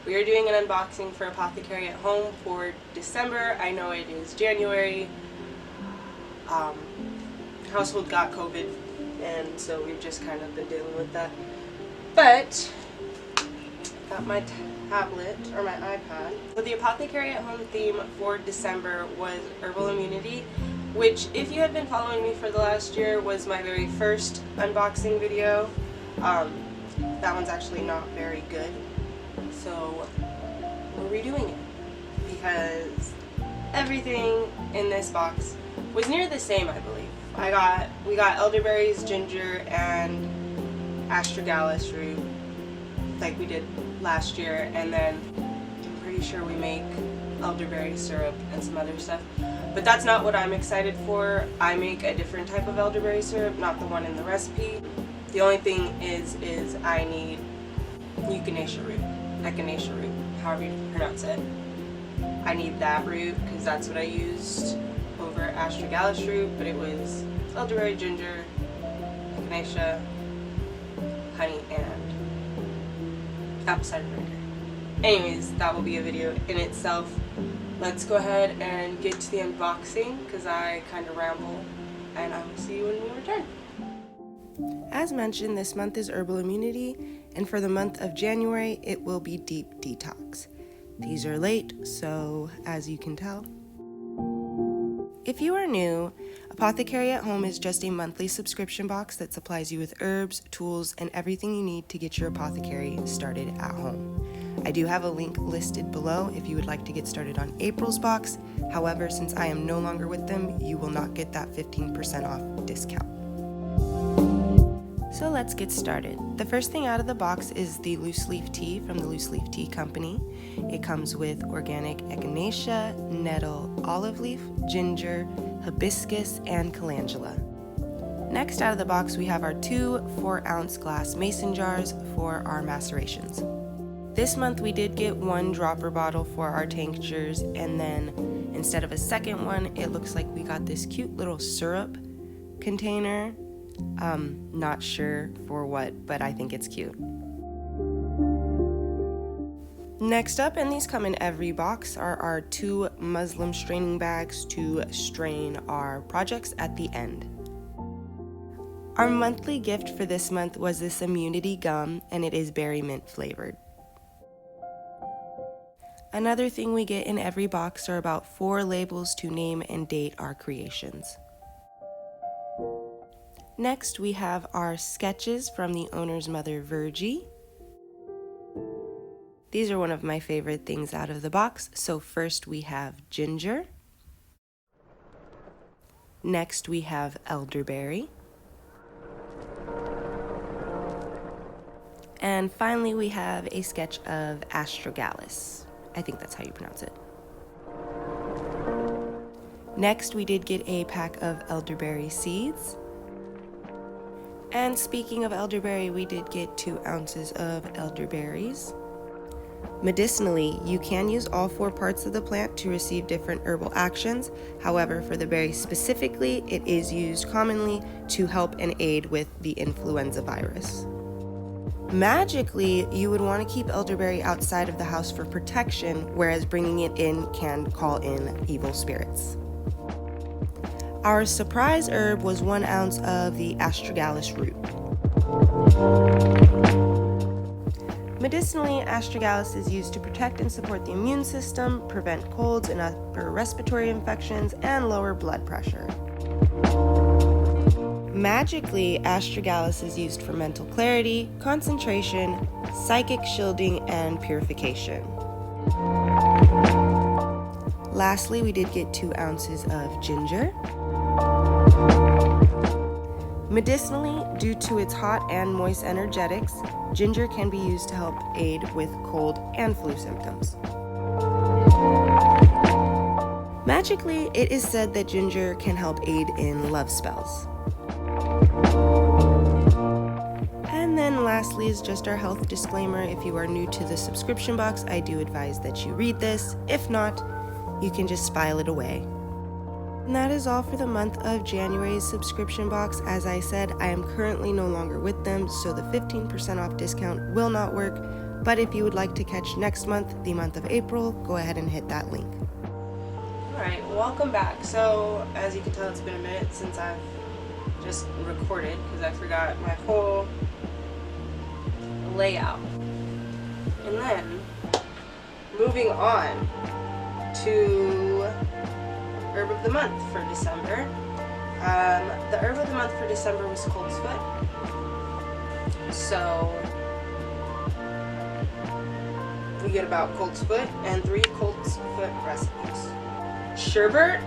We are doing an unboxing for Apothecary at Home for December. I know it is January. Household got COVID, and so we've just kind of been dealing with that. But got my tablet or my iPad. So the Apothecary at Home theme for December was herbal immunity, which, if you have been following me for the last year, was my very first unboxing video. That one's actually not very good, so we're redoing it because everything in this box was near the same, I believe. We got elderberries, ginger, and astragalus root like we did last year, and then I'm pretty sure we make elderberry syrup and some other stuff. But that's not what I'm excited for. I make a different type of elderberry syrup, not the one in the recipe. The only thing is I need ℎ𝕬𝕤𝕚 root, however you pronounce it. I need that root because that's what I used over astragalus root, but it was elderberry, ginger, echinacea, honey, and apple cider vinegar. Anyways, that will be a video in itself. Let's go ahead and get to the unboxing because I kind of ramble, and I will see you when we return. As mentioned, this month is herbal immunity, and for the month of January, it will be deep detox. These are late, so as you can tell. If you are new, Apothecary at Home is just a monthly subscription box that supplies you with herbs, tools, and everything you need to get your apothecary started at home. I do have a link listed below if you would like to get started on April's box. However, since I am no longer with them, you will not get that 15% off discount. So let's get started. The first thing out of the box is the loose leaf tea from the Loose Leaf Tea Company. It comes with organic echinacea, nettle, olive leaf, ginger, hibiscus, and calendula. Next out of the box we have our two 4-ounce glass mason jars for our macerations. This month we did get one dropper bottle for our tinctures, and then instead of a second one, it looks like we got this cute little syrup container. Not sure for what, but I think it's cute. Next up, and these come in every box, are our two muslin straining bags to strain our projects at the end. Our monthly gift for this month was this immunity gum, and it is berry mint flavored. Another thing we get in every box are about 4 labels to name and date our creations. Next, we have our sketches from the owner's mother, Virgie. These are one of my favorite things out of the box. So first we have ginger. Next we have elderberry. And finally we have a sketch of astragalus. I think that's how you pronounce it. Next we did get a pack of elderberry seeds. And speaking of elderberry, we did get 2 ounces of elderberries. Medicinally, you can use all 4 parts of the plant to receive different herbal actions. However, for the berry specifically, it is used commonly to help and aid with the influenza virus. Magically, you would want to keep elderberry outside of the house for protection, whereas bringing it in can call in evil spirits. Our surprise herb was 1 ounce of the astragalus root. Medicinally, astragalus is used to protect and support the immune system, prevent colds and upper respiratory infections, and lower blood pressure. Magically, astragalus is used for mental clarity, concentration, psychic shielding, and purification. Lastly, we did get 2 ounces of ginger. Medicinally, due to its hot and moist energetics, ginger can be used to help aid with cold and flu symptoms. Magically, it is said that ginger can help aid in love spells. And then lastly is just our health disclaimer. If you are new to the subscription box, I do advise that you read this. If not, you can just file it away. And that is all for the month of January's subscription box. As I said, I am currently no longer with them, so the 15% off discount will not work, But if you would like to catch next month, the month of April, go ahead and hit that link. Alright, welcome back. So, as you can tell, it's been a minute since I've just recorded because I forgot my whole layout. And then, moving on to herb of the month for December. The herb of the month for December was Coltsfoot. So, we get about Coltsfoot and 3 Coltsfoot recipes. Sherbet,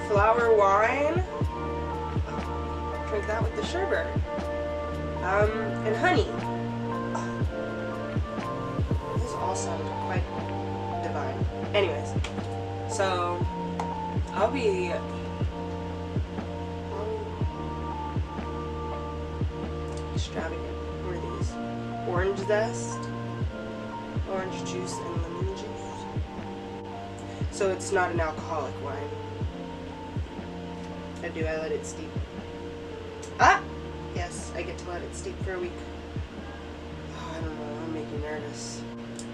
flower wine, drink that with the sherbet, and honey. These all sound quite divine. Anyways, so I'll be extravagant. What are these? Orange zest, orange juice, and lemon juice. So it's not an alcoholic wine. I let it steep. Ah! Yes, I get to let it steep for a week. Oh, I don't know, it'll make me nervous.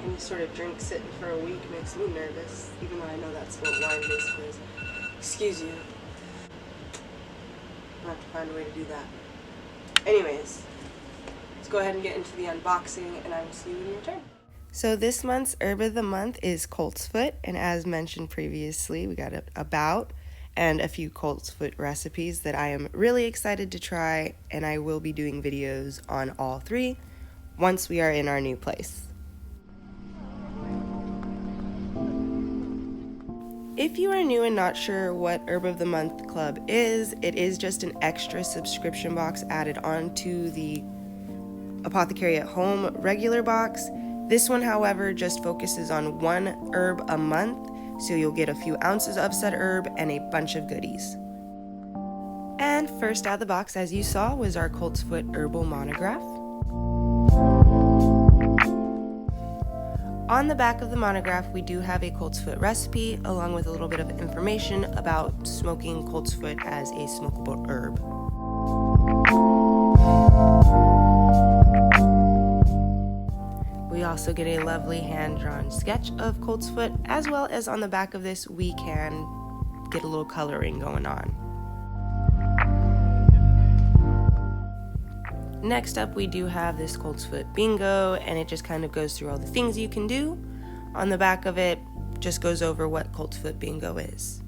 Any sort of drink sitting for a week makes me nervous, even though I know that's what wine basically is. Excuse you. I'll have to find a way to do that. Anyways, let's go ahead and get into the unboxing, and I will see you in your turn. So this month's herb of the month is Coltsfoot, and as mentioned previously, we got about and a few Coltsfoot recipes that I am really excited to try, and I will be doing videos on all 3 once we are in our new place. If you are new and not sure what Herb of the Month Club is, it is just an extra subscription box added onto the Apothecary at Home regular box. This one, however, just focuses on 1 herb a month, so you'll get a few ounces of said herb and a bunch of goodies. And first out of the box, as you saw, was our Coltsfoot herbal monograph. On the back of the monograph, we do have a Coltsfoot recipe, along with a little bit of information about smoking Coltsfoot as a smokable herb. We also get a lovely hand-drawn sketch of Coltsfoot, as well as on the back of this we can get a little coloring going on. Next up, we do have this Coltsfoot bingo, and it just kind of goes through all the things you can do. On the back of it just goes over what Coltsfoot bingo is.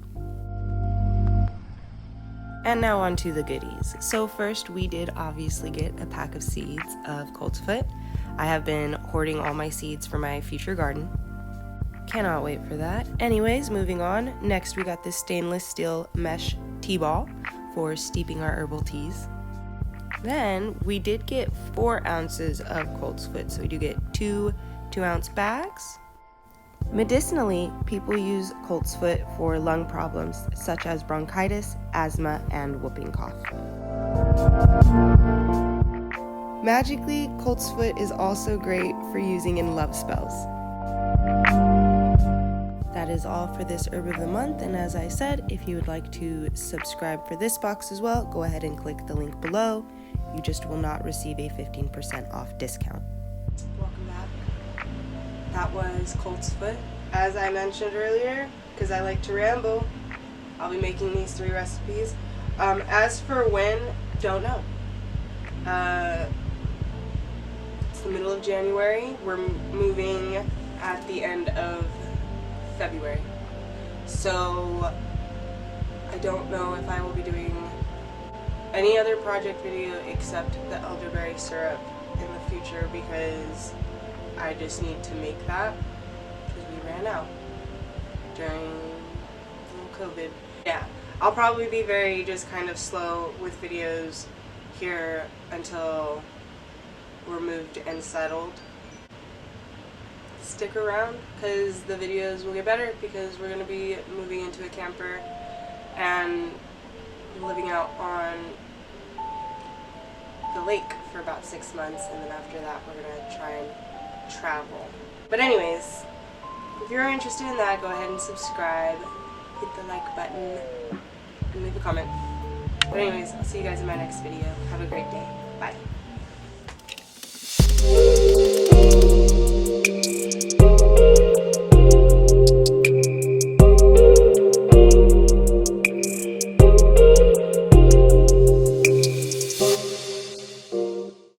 And now on to the goodies. So first, we did obviously get a pack of seeds of Coltsfoot. I have been hoarding all my seeds for my future garden. Cannot wait for that. Anyways, moving on. Next, we got this stainless steel mesh tea ball for steeping our herbal teas. Then, we did get 4 ounces of Coltsfoot, so we do get 2 2-ounce bags. Medicinally, people use Coltsfoot for lung problems such as bronchitis, asthma, and whooping cough. Magically, Coltsfoot is also great for using in love spells. That is all for this herb of the month, and as I said, if you would like to subscribe for this box as well, go ahead and click the link below. You just will not receive a 15% off discount. Welcome back. That was Coltsfoot. As I mentioned earlier, because I like to ramble, I'll be making these 3 recipes. As for when, don't know. It's the middle of January. We're moving at the end of February. So I don't know if I will be doing any other project video except the elderberry syrup in the future, because I just need to make that because we ran out during COVID. Yeah, I'll probably be very just kind of slow with videos here until we're moved and settled. Stick around because the videos will get better, because we're going to be moving into a camper and living out on the lake for about 6 months, and then after that we're going to try and travel. But anyways, if you're interested in that, go ahead and subscribe, hit the like button, and leave a comment. But anyways, I'll see you guys in my next video. Have a great day. Bye.